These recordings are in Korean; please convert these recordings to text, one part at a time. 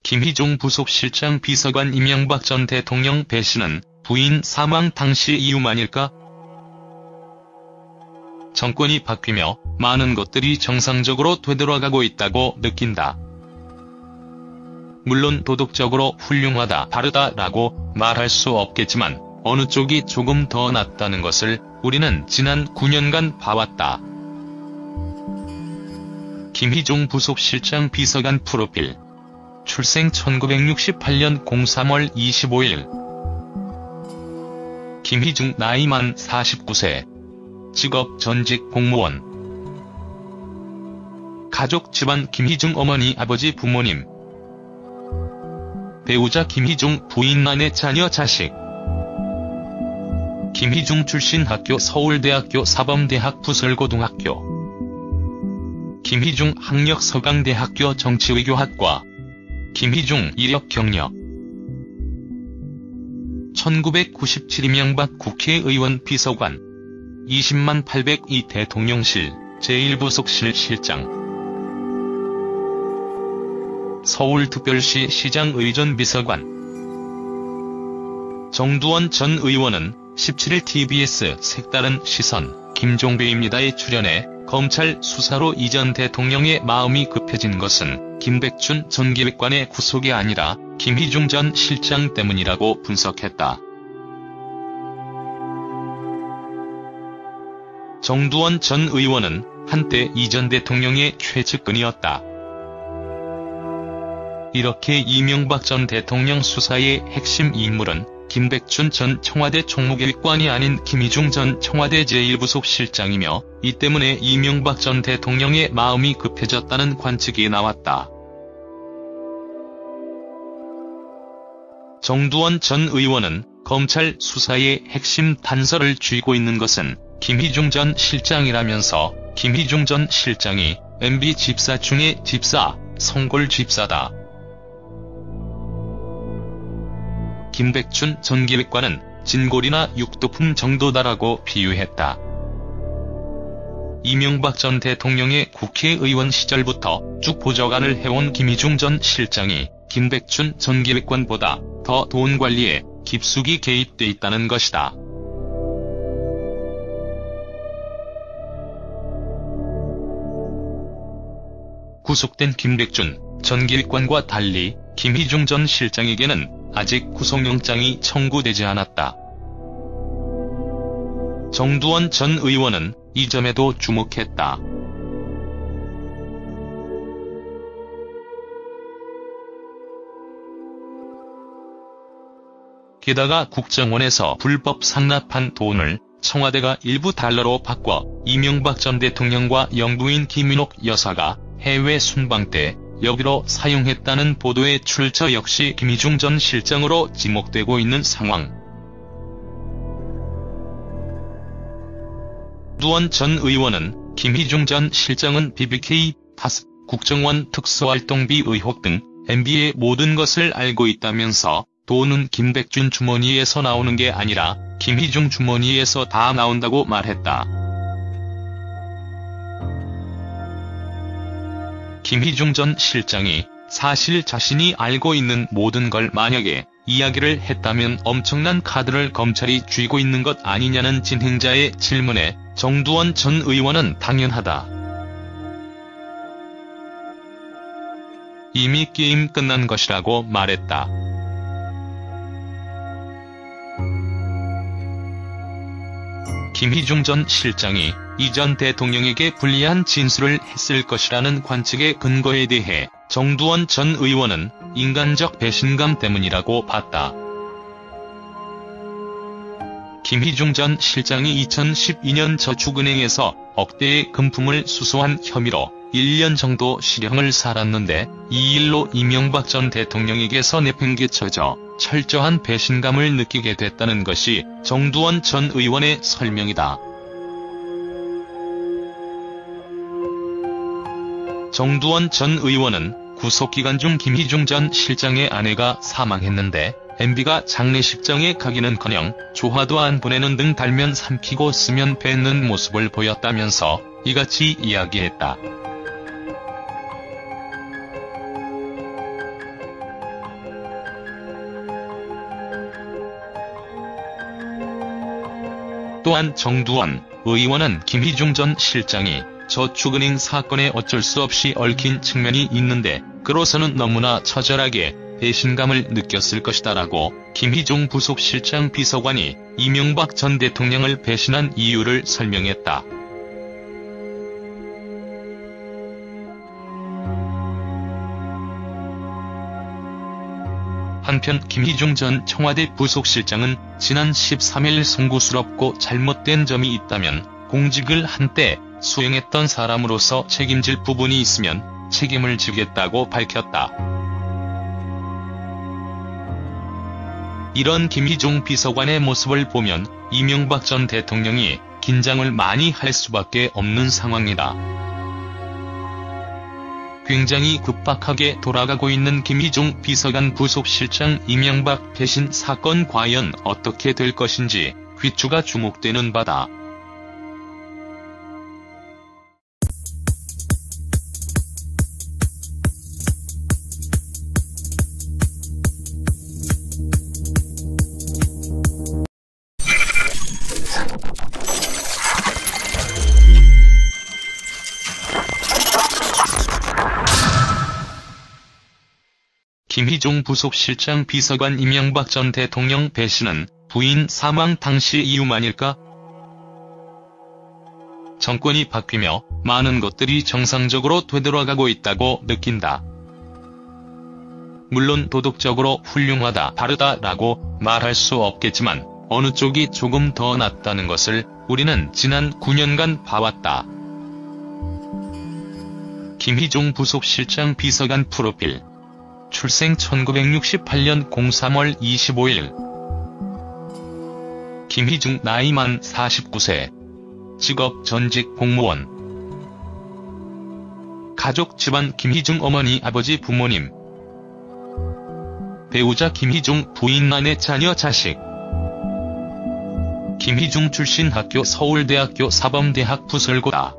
김희중 부속실장 비서관 이명박 전 대통령 배신은 부인 사망 당시 이유만일까? 정권이 바뀌며 많은 것들이 정상적으로 되돌아가고 있다고 느낀다. 물론 도덕적으로 훌륭하다, 바르다라고 말할 수 없겠지만 어느 쪽이 조금 더 낫다는 것을 우리는 지난 9년간 봐왔다. 김희중 부속실장 비서관 프로필. 출생 1968년 03월 25일. 김희중 나이 만 49세. 직업 전직 공무원. 가족 집안 김희중 어머니 아버지 부모님. 배우자 김희중 부인 아내 자녀 자식. 김희중 출신 학교 서울대학교 사범대학 부설고등학교. 김희중 학력 서강대학교 정치외교학과. 김희중 이력 경력. 1997 이명박 국회의원 비서관. 20만 802 대통령실 제1부속실 실장. 서울특별시 시장 의전 비서관. 정두원 전 의원은 17일 TBS 색다른 시선 김종배입니다에 출연해 검찰 수사로 이 전 대통령의 마음이 급해진 것은 김백춘 전 기획관의 구속이 아니라 김희중 전 실장 때문이라고 분석했다. 정두원 전 의원은 한때 이 전 대통령의 최측근이었다. 이렇게 이명박 전 대통령 수사의 핵심 인물은 김백춘 전 청와대 총무계획관이 아닌 김희중 전 청와대 제1부속실장이며 이 때문에 이명박 전 대통령의 마음이 급해졌다는 관측이 나왔다. 정두원 전 의원은 검찰 수사의 핵심 단서를 쥐고 있는 것은 김희중 전 실장이라면서 김희중 전 실장이 MB 집사 중의 집사, 성골 집사다. 김백춘 전 기획관은 진골이나 육두품 정도다라고 비유했다. 이명박 전 대통령의 국회의원 시절부터 쭉 보좌관을 해온 김희중 전 실장이 김백춘 전 기획관보다 더 돈 관리에 깊숙이 개입돼 있다는 것이다. 구속된 김백춘 전 기획관과 달리 김희중 전 실장에게는 아직 구속영장이 청구되지 않았다. 정두원 전 의원은 이 점에도 주목했다. 게다가 국정원에서 불법 상납한 돈을 청와대가 일부 달러로 바꿔 이명박 전 대통령과 영부인 김윤옥 여사가 해외 순방 때 여비로 사용했다는 보도의 출처 역시 김희중 전 실장으로 지목되고 있는 상황. 정두원 전 의원은 김희중 전 실장은 BBK, 파스, 국정원 특수활동비 의혹 등 MB의 모든 것을 알고 있다면서 돈은 김백춘 주머니에서 나오는 게 아니라 김희중 주머니에서 다 나온다고 말했다. 김희중 전 실장이 사실 자신이 알고 있는 모든 걸 만약에 이야기를 했다면 엄청난 카드를 검찰이 쥐고 있는 것 아니냐는 진행자의 질문에 정두원 전 의원은 당연하다. 이미 게임 끝난 것이라고 말했다. 김희중 전 실장이 이 전 대통령에게 불리한 진술을 했을 것이라는 관측의 근거에 대해 정두원 전 의원은 인간적 배신감 때문이라고 봤다. 김희중 전 실장이 2012년 저축은행에서 억대의 금품을 수수한 혐의로 1년 정도 실형을 살았는데 이 일로 이명박 전 대통령에게서 내팽개쳐져 철저한 배신감을 느끼게 됐다는 것이 정두원 전 의원의 설명이다. 정두원 전 의원은 구속기간 중 김희중 전 실장의 아내가 사망했는데 MB가 장례식장에 가기는커녕 조화도 안 보내는 등 달면 삼키고 쓰면 뱉는 모습을 보였다면서 이같이 이야기했다. 또한 정두원 의원은 김희중 전 실장이 저축은행 사건에 어쩔 수 없이 얽힌 측면이 있는데 그로서는 너무나 처절하게 배신감을 느꼈을 것이다라고 김희중 부속실장 비서관이 이명박 전 대통령을 배신한 이유를 설명했다. 한편 김희중 전 청와대 부속실장은 지난 13일 송구스럽고 잘못된 점이 있다면 공직을 한때 수행했던 사람으로서 책임질 부분이 있으면 책임을 지겠다고 밝혔다. 이런 김희중 비서관의 모습을 보면 이명박 전 대통령이 긴장을 많이 할 수밖에 없는 상황이다. 굉장히 급박하게 돌아가고 있는 김희중 비서관 부속실장 이명박 배신 사건 과연 어떻게 될 것인지 귀추가 주목되는 바다. 김희중 부속실장 비서관 이명박 전 대통령 배신은 부인 사망 당시 이유만일까? 정권이 바뀌며 많은 것들이 정상적으로 되돌아가고 있다고 느낀다. 물론 도덕적으로 훌륭하다, 바르다라고 말할 수 없겠지만 어느 쪽이 조금 더 낫다는 것을 우리는 지난 9년간 봐왔다. 김희중 부속실장 비서관 프로필. 출생 1968년 03월 25일. 김희중 나이 만 49세. 직업 전직 공무원. 가족 집안 김희중 어머니 아버지 부모님. 배우자 김희중 부인 아내 자녀 자식. 김희중 출신 학교 서울대학교 사범대학 부설고다.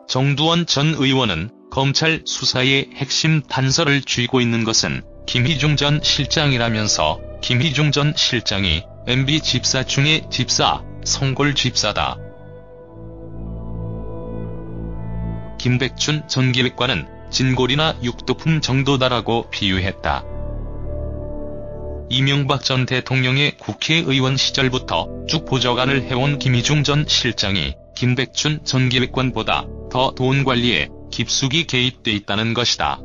정두원 전 의원은 검찰 수사의 핵심 단서를 쥐고 있는 것은 김희중 전 실장이라면서 김희중 전 실장이 MB 집사 중의 집사, 성골 집사다. 김백춘 전 기획관은 진골이나 육두품 정도다라고 비유했다. 이명박 전 대통령의 국회의원 시절부터 쭉 보좌관을 해온 김희중 전 실장이 김백춘 전 기획관보다 더 돈 관리에 깊숙이 개입돼 있다는 것이다.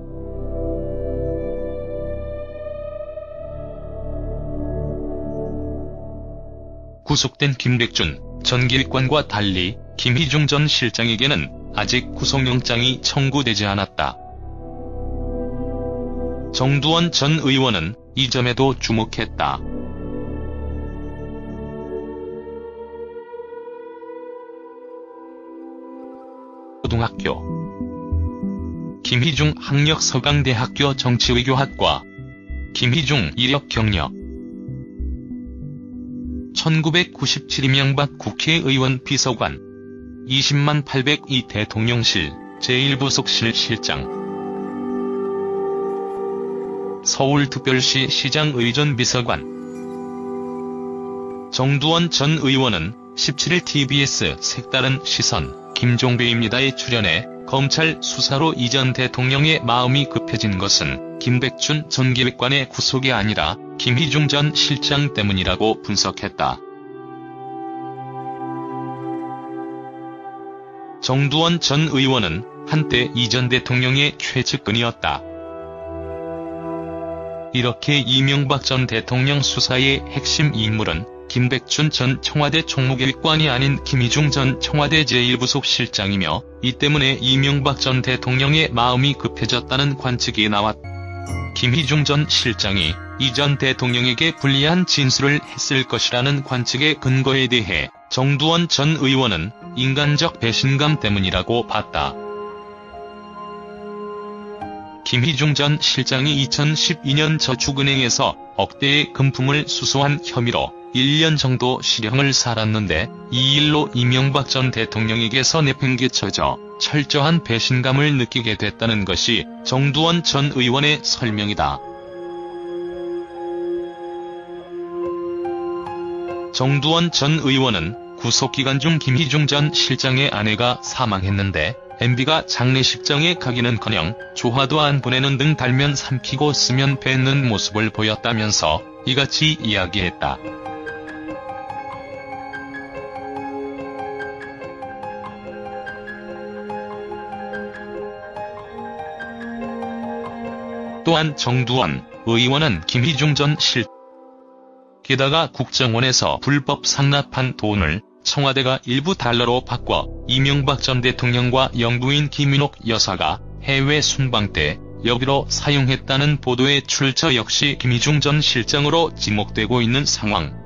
구속된 김백춘 전 기획관과 달리 김희중 전 실장에게는 아직 구속영장이 청구되지 않았다. 정두원 전 의원은 이 점에도 주목했다. 고등학교 김희중 학력서강대학교 정치외교학과 김희중 이력 경력 1997 이명박 국회의원 비서관 20만 802 대통령실 제1부속실 실장 서울특별시 시장 의전 비서관 정두원 전 의원은 17일 TBS 색다른 시선 김종배입니다에 출연해 검찰 수사로 이 전 대통령의 마음이 급해진 것은 김백춘 전 기획관의 구속이 아니라 김희중 전 실장 때문이라고 분석했다. 정두원 전 의원은 한때 이 전 대통령의 최측근이었다. 이렇게 이명박 전 대통령 수사의 핵심 인물은 김백춘 전 청와대 총무기획관이 아닌 김희중 전 청와대 제1부속실장이며 이 때문에 이명박 전 대통령의 마음이 급해졌다는 관측이 나왔다. 김희중 전 실장이 이 전 대통령에게 불리한 진술을 했을 것이라는 관측의 근거에 대해 정두원 전 의원은 인간적 배신감 때문이라고 봤다. 김희중 전 실장이 2012년 저축은행에서 억대의 금품을 수수한 혐의로 1년 정도 실형을 살았는데 이 일로 이명박 전 대통령에게서 내팽개쳐져 철저한 배신감을 느끼게 됐다는 것이 정두원 전 의원의 설명이다. 정두원 전 의원은 구속기간 중 김희중 전 실장의 아내가 사망했는데 MB가 장례식장에 가기는커녕 조화도 안 보내는 등 달면 삼키고 쓰면 뱉는 모습을 보였다면서 이같이 이야기했다. 또한 정두원 의원은 김희중 전 게다가 국정원에서 불법 상납한 돈을 청와대가 일부 달러로 바꿔 이명박 전 대통령과 영부인 김윤옥 여사가 해외 순방 때 여기로 사용했다는 보도의 출처 역시 김희중 전 실장으로 지목되고 있는 상황.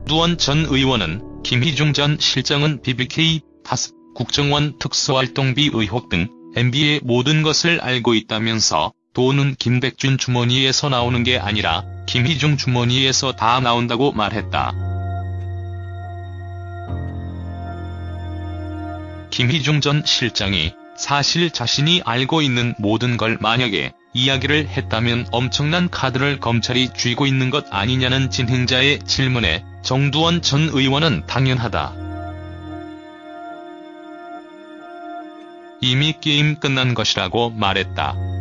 정두원 전 의원은 김희중 전 실장은 BBK, 파스, 국정원 특수활동비 의혹 등 MB의 모든 것을 알고 있다면서 돈은 김백준 주머니에서 나오는 게 아니라 김희중 주머니에서 다 나온다고 말했다. 김희중 전 실장이 사실 자신이 알고 있는 모든 걸 만약에 이야기를 했다면 엄청난 카드를 검찰이 쥐고 있는 것 아니냐는 진행자의 질문에 정두원 전 의원은 당연하다. 이미 게임 끝난 것이라고 말했다.